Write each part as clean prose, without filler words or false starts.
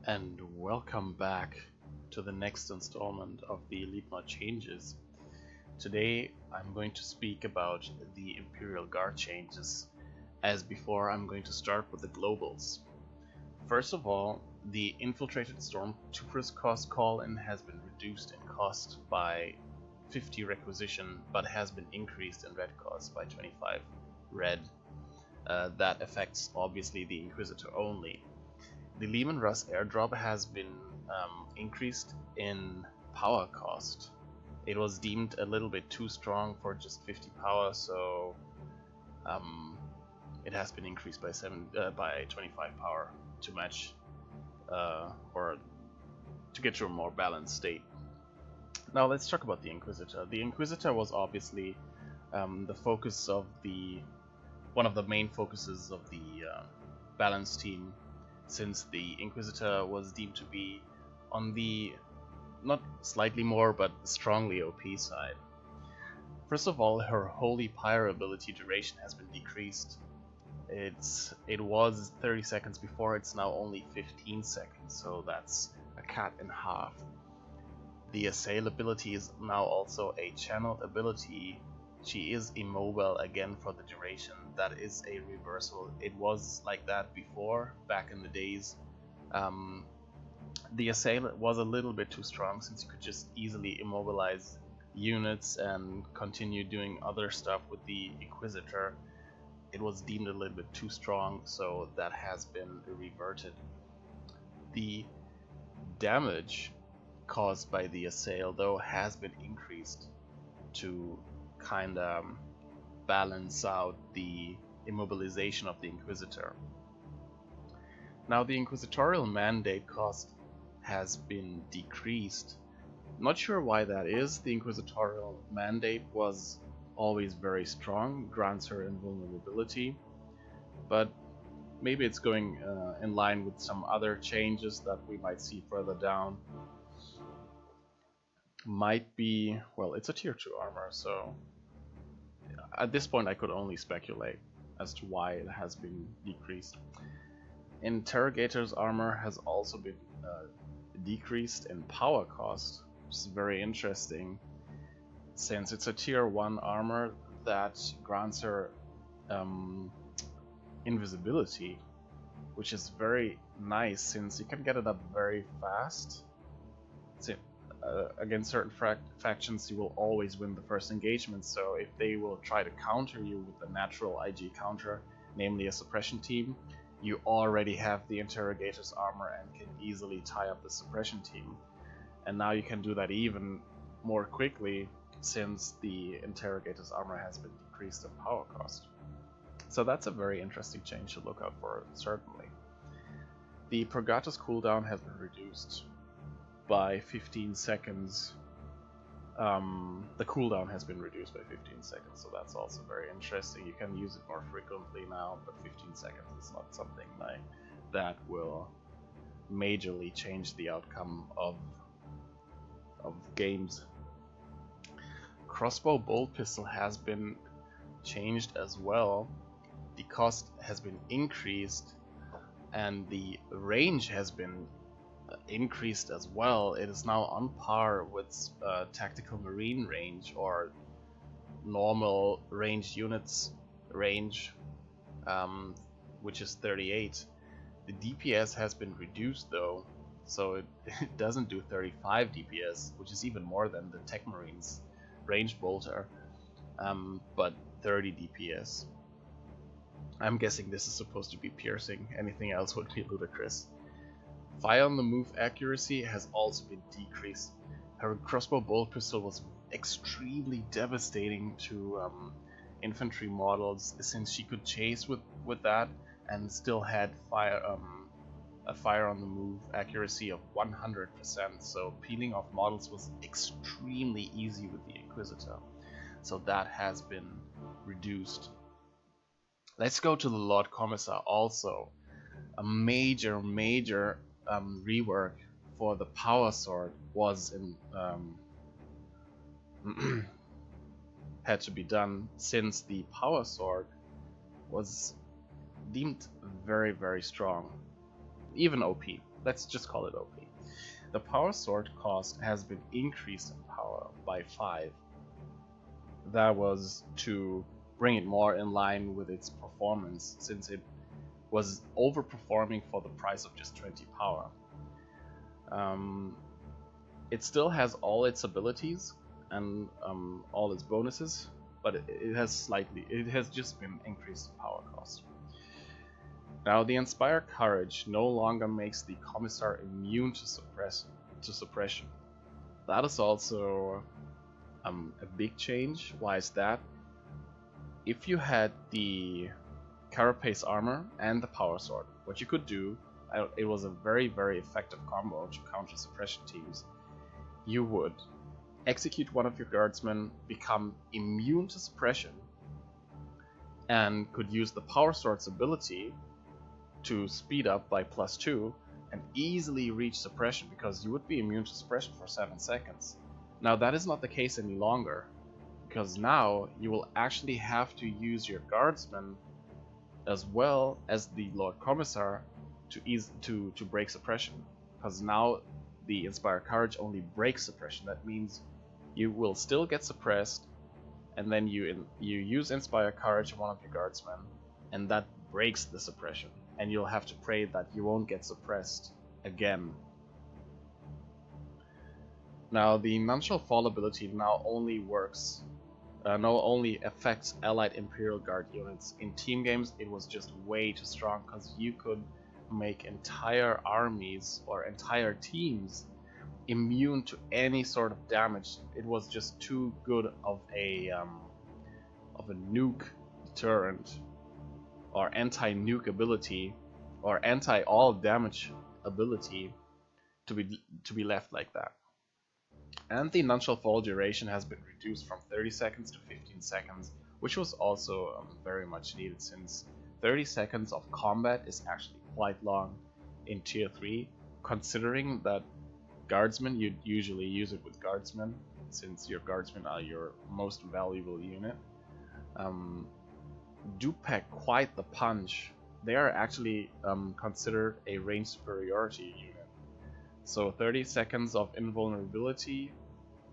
And welcome back to the next installment of the Elite Mod changes. Today I'm going to speak about the Imperial Guard changes. As before, I'm going to start with the globals. First of all, the infiltrated stormtroopers cost call-in has been reduced in cost by 50 requisition, but has been increased in red cost by 25 red. That affects obviously the Inquisitor only. The Lehman Russ airdrop has been increased in power cost. It was deemed a little bit too strong for just 50 power, so it has been increased by 25 power to match or to get to a more balanced state. Now let's talk about the Inquisitor. The Inquisitor was obviously the focus of one of the main focuses of the balance team, since the Inquisitor was deemed to be on the not slightly more but strongly OP side. First of all, her Holy Pyre ability duration has been decreased. It was 30 seconds before, it's now only 15 seconds, so that's a cut in half. The Assail ability is now also a channeled ability. She is immobile again for the duration. That is a reversal. It was like that before, back in the days. The Assail was a little bit too strong, since you could just easily immobilize units and continue doing other stuff with the Inquisitor. It was deemed a little bit too strong, so that has been reverted. The damage caused by the Assail, though, has been increased to kinda balance out the immobilization of the Inquisitor. Now the Inquisitorial mandate cost has been decreased. Not sure why that is. The Inquisitorial mandate was always very strong, grants her invulnerability, but maybe it's going in line with some other changes that we might see further down. Might be, well, it's a tier 2 armor, so at this point I could only speculate as to why it has been decreased. Interrogator's armor has also been decreased in power cost, which is very interesting, since it's a tier 1 armor that grants her invisibility, which is very nice since you can get it up very fast. Against certain factions you will always win the first engagement, so if they will try to counter you with the natural IG counter, namely a suppression team, you already have the Interrogator's armor and can easily tie up the suppression team. And now you can do that even more quickly, since the Interrogator's armor has been decreased in power cost. So that's a very interesting change to look out for, certainly. The Purgatus cooldown has been reduced by 15 seconds. The cooldown has been reduced by 15 seconds, so that's also very interesting. You can use it more frequently now, but 15 seconds is not something that will majorly change the outcome of games. Crossbow bolt pistol has been changed as well. The cost has been increased and the range has been increased as well. It is now on par with tactical marine range or normal ranged units range, which is 38. The DPS has been reduced though, so it doesn't do 35 DPS, which is even more than the Tech Marines ranged bolter, but 30 DPS. I'm guessing this is supposed to be piercing. Anything else would be ludicrous. Fire on the move accuracy has also been decreased. Her crossbow bolt pistol was extremely devastating to infantry models, since she could chase with that and still had a fire on the move accuracy of 100%, so peeling off models was extremely easy with the Inquisitor. So that has been reduced. Let's go to the Lord Commissar also. A major rework for the power sword was had to be done, since the power sword was deemed very strong, even OP. let's just call it OP. The power sword cost has been increased in power by 5. That was to bring it more in line with its performance, since it was overperforming for the price of just 20 power. It still has all its abilities and all its bonuses, but it has just been increased in power cost. Now the Inspire Courage no longer makes the Commissar immune to suppression. That is also a big change. Why is that? If you had the Carapace armor and the Power Sword, what you could do, it was a very, very effective combo to counter suppression teams. You would execute one of your guardsmen, become immune to suppression, and could use the Power Sword's ability to speed up by +2 and easily reach suppression, because you would be immune to suppression for 7 seconds. Now that is not the case any longer, because now you will actually have to use your guardsmen as well as the Lord Commissar to break suppression, because now the Inspire Courage only breaks suppression. That means you will still get suppressed, and then you use Inspire Courage on one of your guardsmen, and that breaks the suppression, and you'll have to pray that you won't get suppressed again. Now the None Shall Fall ability now only affects allied Imperial Guard units. In team games it was just way too strong, because you could make entire armies or entire teams immune to any sort of damage. It was just too good of a nuke deterrent, or anti-nuke ability, or anti-all damage ability to be left like that. And the None Shall Fall duration has been reduced from 30 seconds to 15 seconds, which was also very much needed, since 30 seconds of combat is actually quite long in Tier 3, considering that Guardsmen, you'd usually use it with Guardsmen, since your Guardsmen are your most valuable unit. Do pack quite the punch. They are actually considered a range superiority unit. So 30 seconds of invulnerability,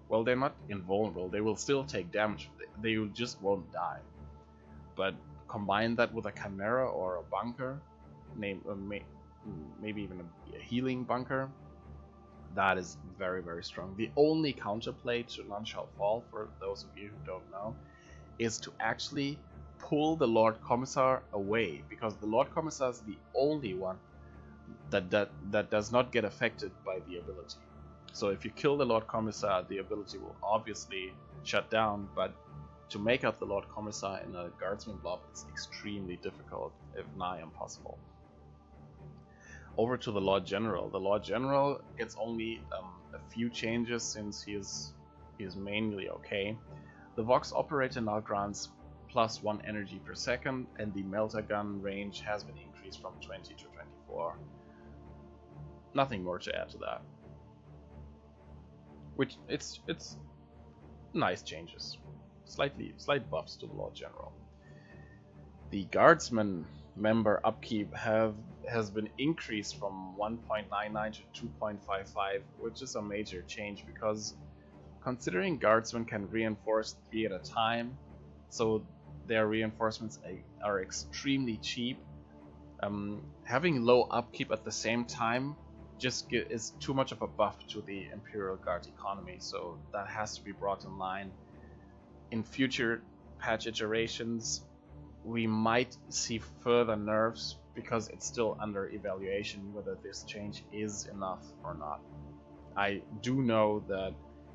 well, they're not invulnerable, they will still take damage, they just won't die. But combine that with a Chimera or a bunker, maybe even a healing bunker, that is very, very strong. The only counterplay to None Shall Fall, for those of you who don't know, is to actually pull the Lord Commissar away, because the Lord Commissar is the only one that does not get affected by the ability. So if you kill the Lord Commissar, the ability will obviously shut down, but to make up the Lord Commissar in a Guardsman blob is extremely difficult, if nigh impossible. Over to the Lord General. The Lord General gets only a few changes, since he is mainly okay. The Vox Operator now grants +1 energy per second, and the Melter Gun range has been increased from 20 to 24. Nothing more to add to that. Which it's nice changes. Slight buffs to the Lord General. The Guardsman member upkeep has been increased from 1.99 to 2.55, which is a major change, because considering Guardsmen can reinforce 3 at a time, so their reinforcements are extremely cheap. Having low upkeep at the same time is too much of a buff to the Imperial Guard economy, so that has to be brought in line. In future patch iterations, we might see further nerfs, because it's still under evaluation whether this change is enough or not. I do know that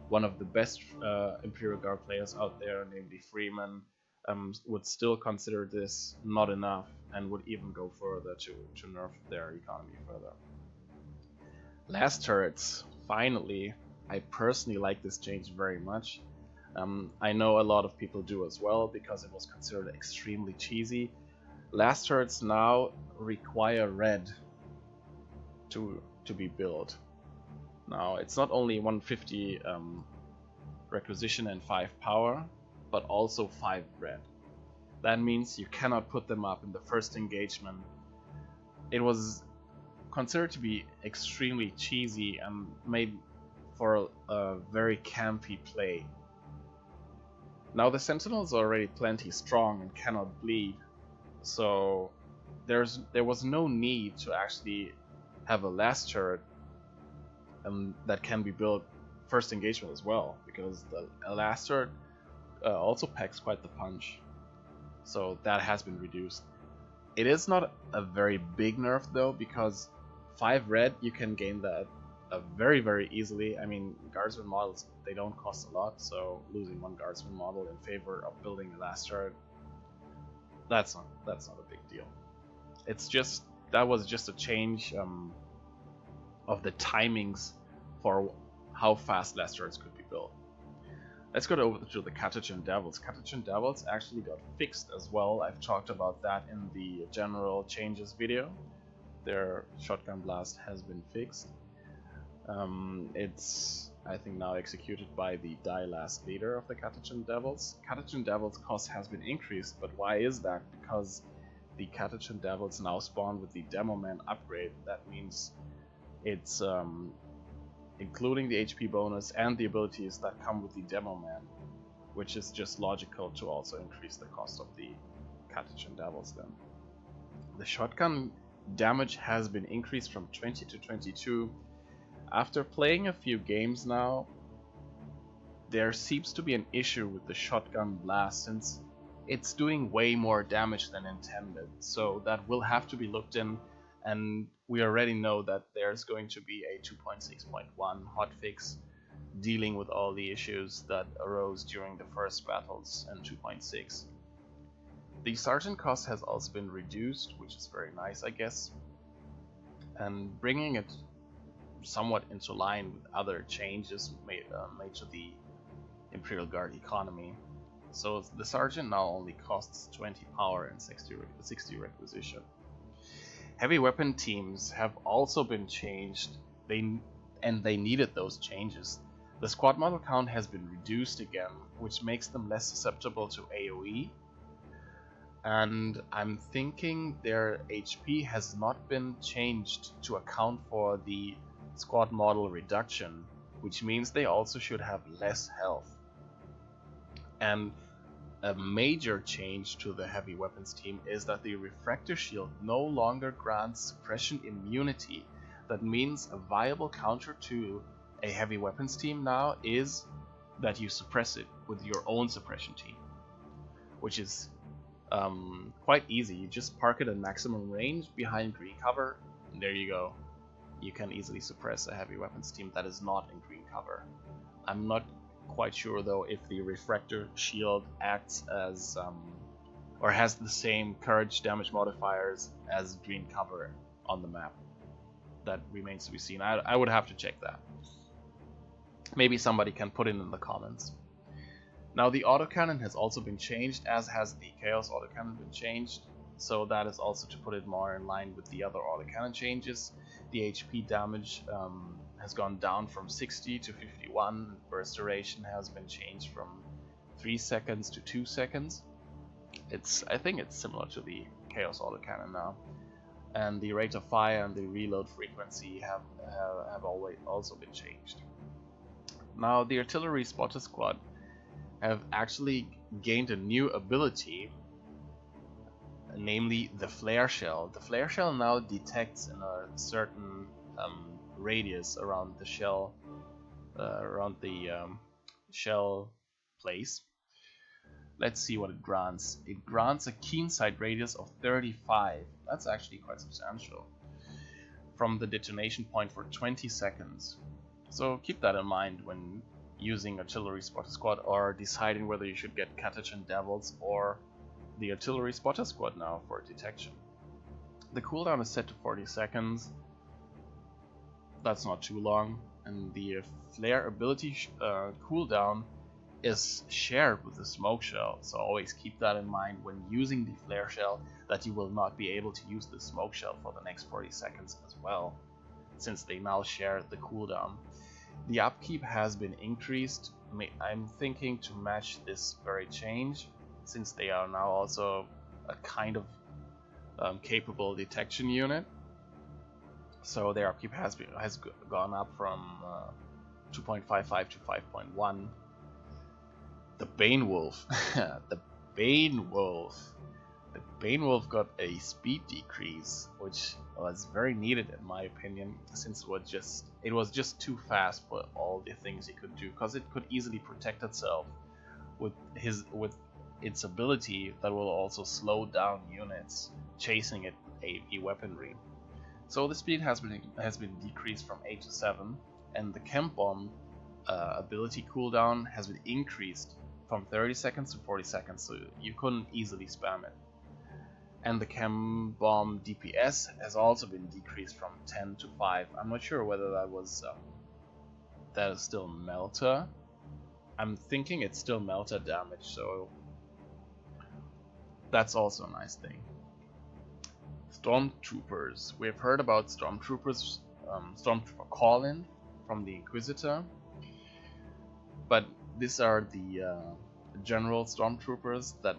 one of the best Imperial Guard players out there, namely Freeman, would still consider this not enough, and would even go further to nerf their economy further. Last turrets, finally. I personally like this change very much. I know a lot of people do as well, because it was considered extremely cheesy. Last turrets now require red to be built. Now it's not only 150 requisition and 5 power, but also 5 red. That means you cannot put them up in the first engagement. It was considered to be extremely cheesy and made for a very campy play. Now the Sentinels are already plenty strong and cannot bleed, so there was no need to actually have a last turret that can be built first engagement as well, because the last turret also packs quite the punch, so that has been reduced. It is not a very big nerf though, because 5 red you can gain that very very easily. I mean, guardsman models, they don't cost a lot, so losing 1 guardsman model in favor of building a last turret, that's not a big deal. It's just that was just a change of the timings for how fast last turrets could be built. Let's go over to the Catachan Devils. Catachan Devils actually got fixed as well. I've talked about that in the general changes video. Their shotgun blast has been fixed. It's, I think, now executed by the Die Last leader of the Catachan Devils. Catachan Devils cost has been increased, but why is that? Because the Catachan Devils now spawn with the Demo Man upgrade. That means it's including the HP bonus and the abilities that come with the Demo Man, which is just logical to also increase the cost of the Catachan Devils then. The shotgun damage has been increased from 20 to 22. After playing a few games now, there seems to be an issue with the shotgun blast, since it's doing way more damage than intended, so that will have to be looked in, and we already know that there's going to be a 2.6.1 hotfix dealing with all the issues that arose during the first battles in 2.6. The sergeant cost has also been reduced, which is very nice, I guess, and bringing it somewhat into line with other changes made to the Imperial Guard economy. So the sergeant now only costs 20 power and 60 requisition. Heavy weapon teams have also been changed, and they needed those changes. The squad model count has been reduced again, which makes them less susceptible to AoE, and I'm thinking their HP has not been changed to account for the squad model reduction, which means they also should have less health. And a major change to the heavy weapons team is that the refractor shield no longer grants suppression immunity. That means a viable counter to a heavy weapons team now is that you suppress it with your own suppression team, which is quite easy. You just park it at maximum range behind green cover, and there you go. You can easily suppress a heavy weapons team that is not in green cover. I'm not quite sure though if the refractor shield acts as or has the same courage damage modifiers as green cover on the map. That remains to be seen. I would have to check that. Maybe somebody can put it in the comments. Now the autocannon has also been changed, as has the chaos autocannon been changed, so that is also to put it more in line with the other autocannon changes. The HP damage has gone down from 60 to 51. Burst duration has been changed from 3 seconds to 2 seconds. I think it's similar to the chaos autocannon now. And the rate of fire and the reload frequency have always also been changed. Now the artillery spotter squad have actually gained a new ability, namely the flare shell. The flare shell now detects in a certain radius around the shell, shell place. Let's see what it grants. It grants a keen sight radius of 35. That's actually quite substantial. From the detonation point for 20 seconds. So keep that in mind when using artillery spotter squad or deciding whether you should get Catachan Devils or the artillery spotter squad now for detection. The cooldown is set to 40 seconds. That's not too long, and the flare ability cooldown is shared with the smoke shell, so always keep that in mind when using the flare shell, that you will not be able to use the smoke shell for the next 40 seconds as well, since they now share the cooldown. The upkeep has been increased. I'm thinking to match this very change, since they are now also a kind of capable detection unit. So their upkeep has gone up from 2.55 to 5.1. The Bane Wolf, the Bane Wolf. The Bane Wolf got a speed decrease, which was very needed in my opinion, since it was just too fast for all the things it could do, because it could easily protect itself with its ability that will also slow down units chasing it with AV weaponry. So the speed has been decreased from 8 to 7, and the Chem Bomb ability cooldown has been increased from 30 seconds to 40 seconds, so you couldn't easily spam it. And the Chem Bomb DPS has also been decreased from 10 to 5. I'm not sure whether that is still Melter. I'm thinking it's still Melter damage, so that's also a nice thing. Stormtroopers. We have heard about Stormtroopers, Stormtrooper call-in from the Inquisitor, but these are the general Stormtroopers that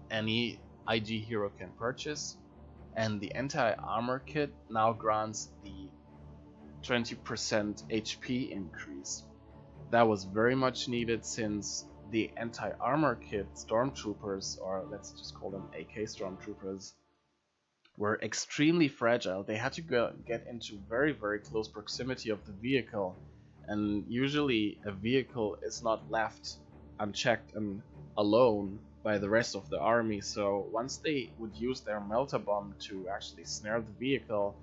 any IG hero can purchase, and the anti-armor kit now grants the 20% HP increase. That was very much needed, since the anti-armor kit Stormtroopers, or let's just call them AK Stormtroopers, were extremely fragile. They had to get into very close proximity of the vehicle, and usually a vehicle is not left unchecked and alone by the rest of the army, so once they would use their Melter Bomb to actually snare the vehicle,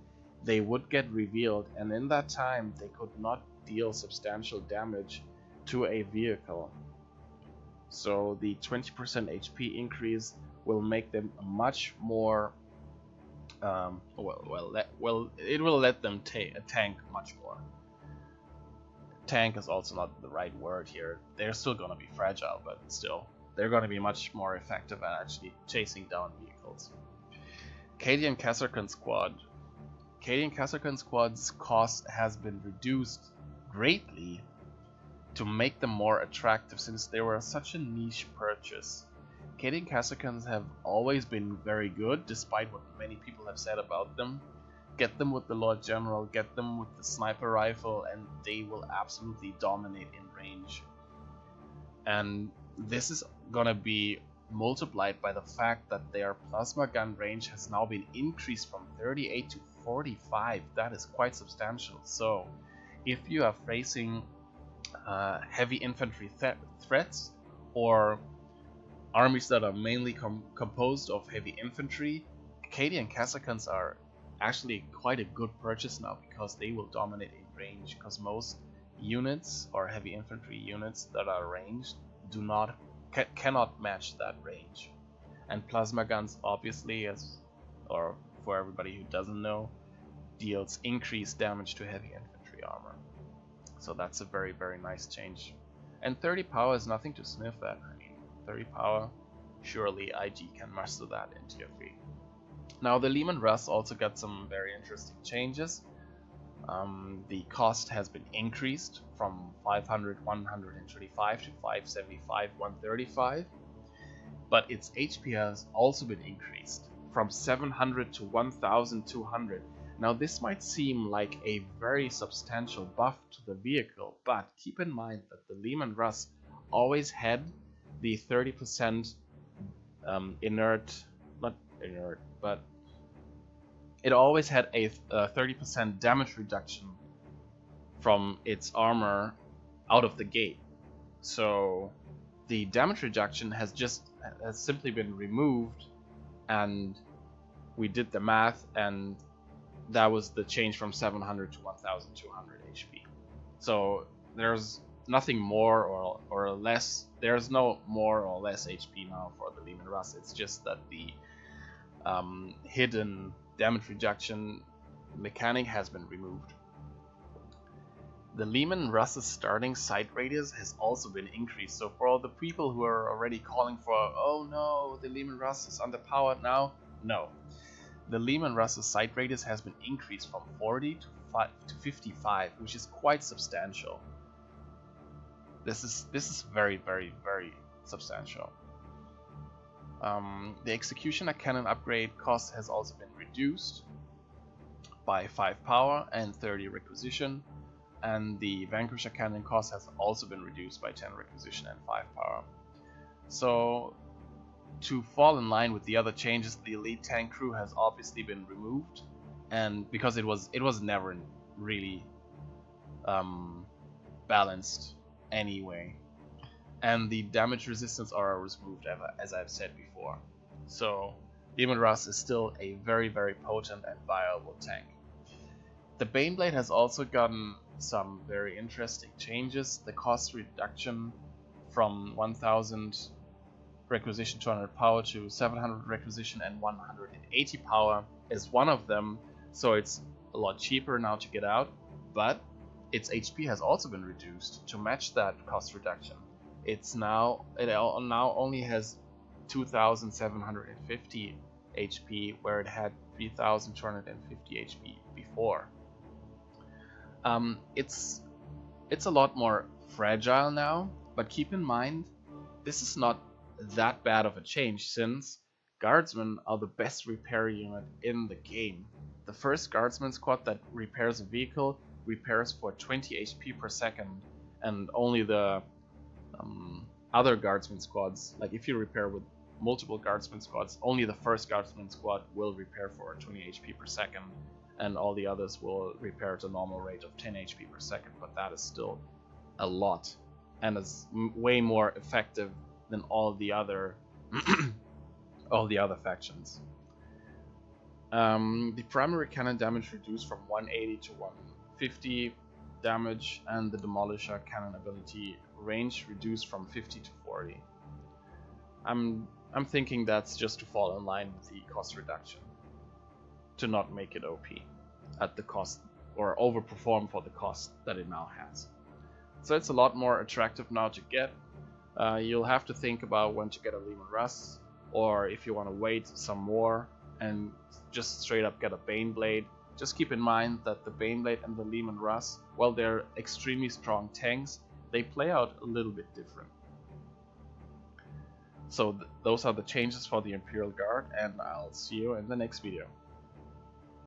they would get revealed, and in that time they could not deal substantial damage to a vehicle. So the 20% HP increase will make them much more it will let them tank much more. Tank is also not the right word here. They're still gonna be fragile, but still, they're gonna be much more effective at actually chasing down vehicles. Cadian Kasserkin Squad. Cadian Kasserkin Squad's cost has been reduced greatly to make them more attractive, since they were such a niche purchase. Cadian Kasserkins have always been very good, despite what many people have said about them. Get them with the Lord General, get them with the sniper rifle, and they will absolutely dominate in range. And this is gonna be multiplied by the fact that their plasma gun range has now been increased from 38 to 45. That is quite substantial. So if you are facing heavy infantry threats, or armies that are mainly composed of heavy infantry, Cadian Kasserkins are actually quite a good purchase now, because they will dominate in range, because most units or heavy infantry units that are ranged cannot match that range. And plasma guns, obviously, or for everybody who doesn't know, deals increased damage to heavy infantry armor. So that's a very nice change. And 30 power is nothing to sniff at. I mean, 30 power, surely IG can muster that in tier 3. Now the Leman Russ also got some very interesting changes. The cost has been increased from 500 125 to 575 135, but its HP has also been increased from 700 to 1200. Now this might seem like a very substantial buff to the vehicle, but keep in mind that the Leman Russ always had the 30% but it always had a 30% damage reduction from its armor out of the gate. So the damage reduction has simply been removed, and we did the math, and that was the change from 700 to 1200 HP. So there's nothing more or less. There's no more or less HP now for the Leman Russ. It's just that the hidden damage reduction mechanic has been removed. The Leman Russ's starting sight radius has also been increased. So for all the people who are already calling for, oh no, the Leman Russ is underpowered now, no. The Leman Russ's sight radius has been increased from 40 to 55, which is quite substantial. This is very substantial. The Executioner Cannon upgrade cost has also been reduced by 5 power and 30 requisition, and the Vanquisher cannon cost has also been reduced by 10 requisition and 5 power. So to fall in line with the other changes, the elite tank crew has obviously been removed, and because it was never really balanced anyway, and the damage resistance aura was removed, as I've said before. So Demon Russ is still a very potent and viable tank. The Baneblade has also gotten some very interesting changes. The cost reduction from 1000 requisition 200 power to 700 requisition and 180 power is one of them, so it's a lot cheaper now to get out, but its HP has also been reduced to match that cost reduction. It now only has 2750 HP where it had 3250 HP before. It's a lot more fragile now, but keep in mind this is not that bad of a change, since guardsmen are the best repair unit in the game. The first guardsman squad that repairs a vehicle repairs for 20 HP per second, and only the other guardsman squads, like if you repair with multiple guardsman squads, only the first guardsman squad will repair for 20 HP per second, and all the others will repair at a normal rate of 10 HP per second, but that is still a lot, and is way more effective than all the other factions. The primary cannon damage reduced from 180 to 150 damage, and the Demolisher cannon ability range reduced from 50 to 40. I'm thinking that's just to fall in line with the cost reduction, to not make it OP at the cost, or overperform for the cost that it now has. So it's a lot more attractive now to get. You'll have to think about when to get a Leman Russ, or if you want to wait some more and just straight up get a Baneblade. Just keep in mind that the Baneblade and the Leman Russ, while they're extremely strong tanks, they play out a little bit different. So those are the changes for the Imperial Guard, and I'll see you in the next video.